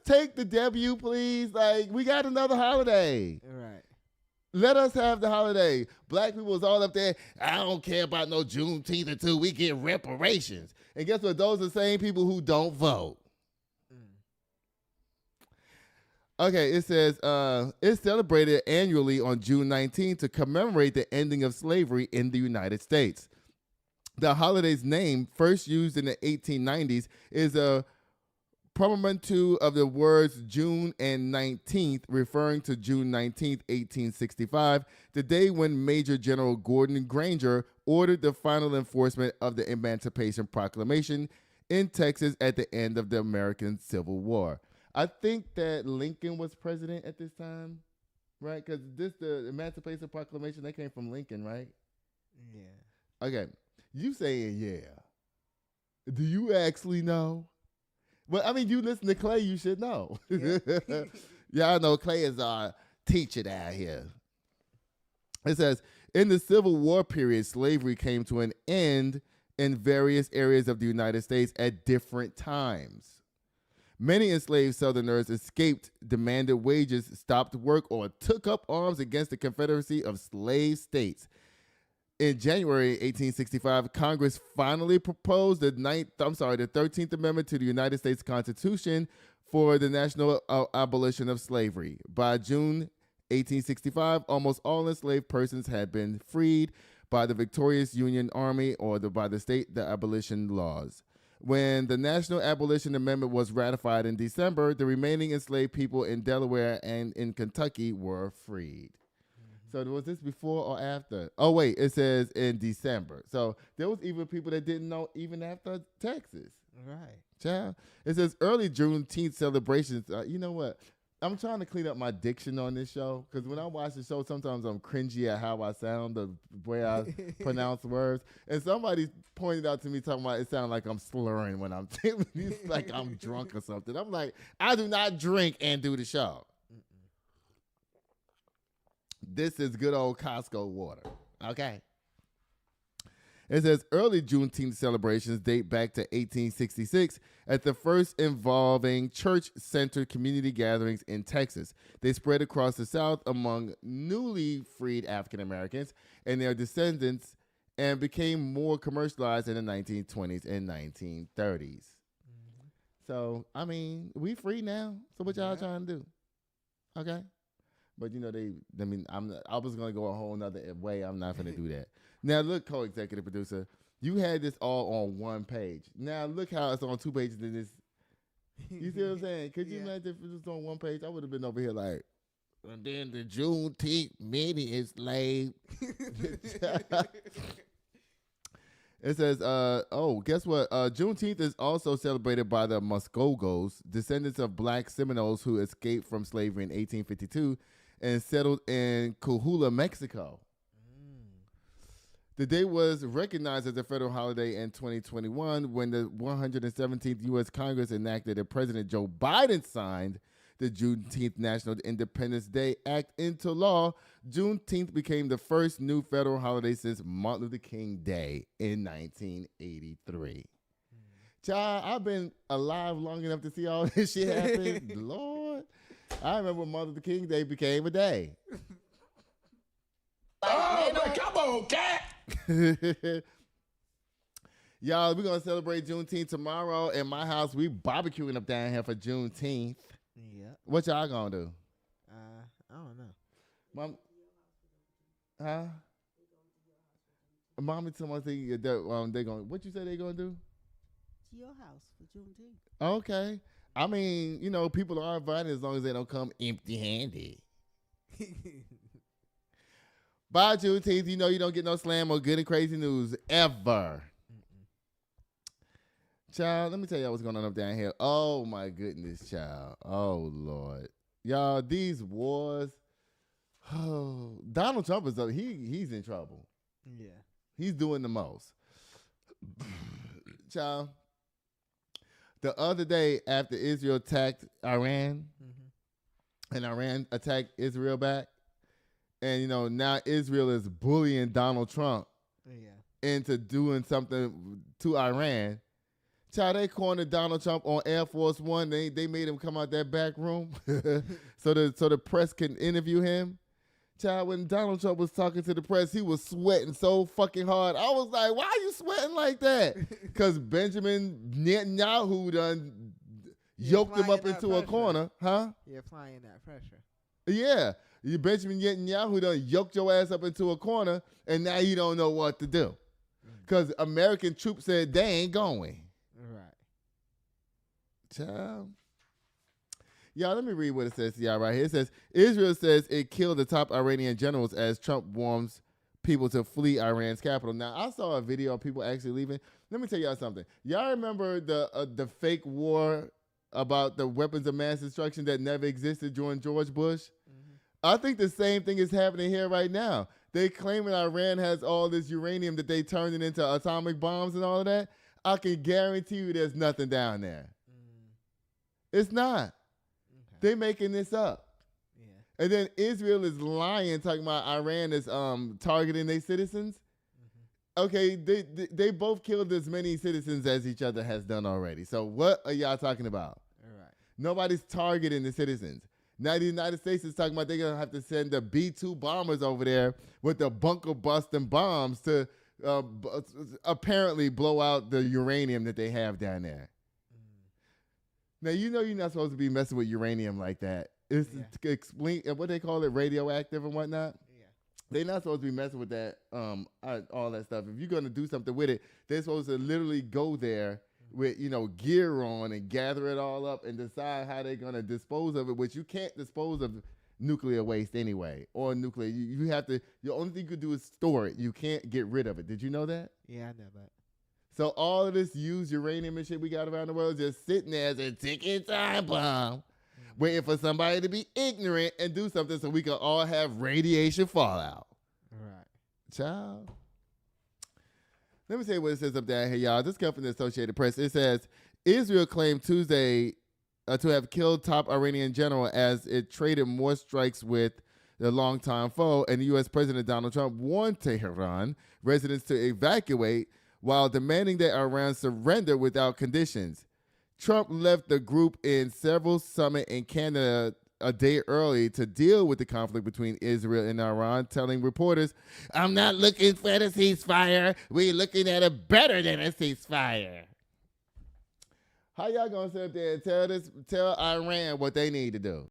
take the W, please. Like, we got another holiday. Right. Let us have the holiday. Black people was all up there. I don't care about no Juneteenth until we get reparations. And guess what? Those are the same people who don't vote. Okay, it says it's celebrated annually on June 19th to commemorate the ending of slavery in the United States. The holiday's name, first used in the 1890s, is a portmanteau of the words June and 19th, referring to June 19th, 1865, the day when Major General Gordon Granger ordered the final enforcement of the Emancipation Proclamation in Texas at the end of the American Civil War. I think that Lincoln was president at this time, right? Because the Emancipation Proclamation, that came from Lincoln, right? Yeah. Okay. You saying yeah. Do you actually know? Well, I mean, you listen to Clay, you should know. Yeah. Y'all know Clay is our teacher down here. It says, in the Civil War period, slavery came to an end in various areas of the United States at different times. Many enslaved Southerners escaped, demanded wages, stopped work, or took up arms against the Confederacy of Slave States. In January 1865, Congress finally proposed the 13th Amendment to the United States Constitution for the national abolition of slavery. By June 1865, almost all enslaved persons had been freed by the victorious Union Army or by the state abolition laws. When the National Abolition Amendment was ratified in December, the remaining enslaved people in Delaware and in Kentucky were freed. So was this before or after? Oh, wait, it says in December. So there was even people that didn't know even after Texas. Right. Child. It says early Juneteenth celebrations. You know what? I'm trying to clean up my diction on this show because when I watch the show, sometimes I'm cringy at how I sound, the way I pronounce words. And somebody pointed out to me talking about it sounds like I'm slurring when I'm like I'm drunk or something. I'm like, I do not drink and do the show. This is good old Costco water. Okay. It says early Juneteenth celebrations date back to 1866 at the first involving church-centered community gatherings in Texas. They spread across the South among newly freed African Americans and their descendants and became more commercialized in the 1920s and 1930s. Mm-hmm. So, I mean, we free now. So what y'all trying to do? Okay. But, you know, I was going to go a whole nother way. I'm not going to do that. Now, look, co-executive producer, you had this all on one page. Now, look how it's on two pages in this. You see what I'm saying? Could you imagine if it was on one page? I would have been over here like, and then the Juneteenth many enslaved. It says, guess what? Juneteenth is also celebrated by the Muskogos, descendants of black Seminoles who escaped from slavery in 1852 and settled in Coahuila, Mexico. The day was recognized as a federal holiday in 2021 when the 117th U.S. Congress enacted and President Joe Biden signed the Juneteenth National Independence Day Act into law. Juneteenth became the first new federal holiday since Martin Luther King Day in 1983. Child, I've been alive long enough to see all this shit happen. Lord, I remember when Martin Luther King Day became a day. Oh, man, come on, cat. Y'all, we're going to celebrate Juneteenth tomorrow. In my house, we barbecuing up down here for Juneteenth. Yeah. What y'all going to do? I don't know. Mom, huh? Mommy told me they going. What you say they going to do? To your house for Juneteenth. Okay. I mean, you know, people are invited as long as they don't come empty-handed. By Juneteenth, you know you don't get no slam or good and crazy news ever. Child, let me tell y'all what's going on up down here. Oh, my goodness, child. Oh, Lord. Y'all, these wars. Oh, Donald Trump is up. He's in trouble. Yeah. He's doing the most. Child, the other day after Israel attacked Iran, and Iran attacked Israel back, and, you know, now Israel is bullying Donald Trump into doing something to Iran. Child, they cornered Donald Trump on Air Force One. They made him come out that back room so the press can interview him. Child, when Donald Trump was talking to the press, he was sweating so fucking hard. I was like, why are you sweating like that? Because Benjamin Netanyahu done yoked him up into a corner. Huh? You're applying that pressure. Yeah. Benjamin Netanyahu done yoked your ass up into a corner, and now you don't know what to do. Because American troops said they ain't going. Right. Child. Y'all, let me read what it says to y'all right here. It says, Israel says it killed the top Iranian generals as Trump warns people to flee Iran's capital. Now, I saw a video of people actually leaving. Let me tell y'all something. Y'all remember the fake war about the weapons of mass destruction that never existed during George Bush? Mm-hmm. I think the same thing is happening here right now. They claiming Iran has all this uranium that they turned it into atomic bombs and all of that. I can guarantee you there's nothing down there. It's not. They making this up. Yeah. And then Israel is lying, talking about Iran is targeting their citizens. Mm-hmm. Okay, they both killed as many citizens as each other has done already. So what are y'all talking about? All right. Nobody's targeting the citizens. Now the United States is talking about they're going to have to send the B-2 bombers over there with the bunker busting bombs to apparently blow out the uranium that they have down there. Now, you know you're not supposed to be messing with uranium like that. It's explain what they call it, radioactive and whatnot. Yeah. They're not supposed to be messing with that, all that stuff. If you're going to do something with it, they're supposed to literally go there with, gear on and gather it all up and decide how they're going to dispose of it, which you can't dispose of nuclear waste anyway, or nuclear. You have to, the only thing you could do is store it. You can't get rid of it. Did you know that? Yeah, I know that. So all of this used uranium and shit we got around the world just sitting there as a ticking time bomb, waiting for somebody to be ignorant and do something so we can all have radiation fallout. Right. Child. Let me tell you what it says up down here, y'all. This comes from the Associated Press. It says, Israel claimed Tuesday to have killed top Iranian general as it traded more strikes with the longtime foe, and U.S. President Donald Trump warned Tehran residents to evacuate while demanding that Iran surrender without conditions. Trump left the group in several summit in Canada a day early to deal with the conflict between Israel and Iran, telling reporters, I'm not looking for a ceasefire. We're looking at a better than a ceasefire. How y'all gonna sit up there and tell Iran what they need to do?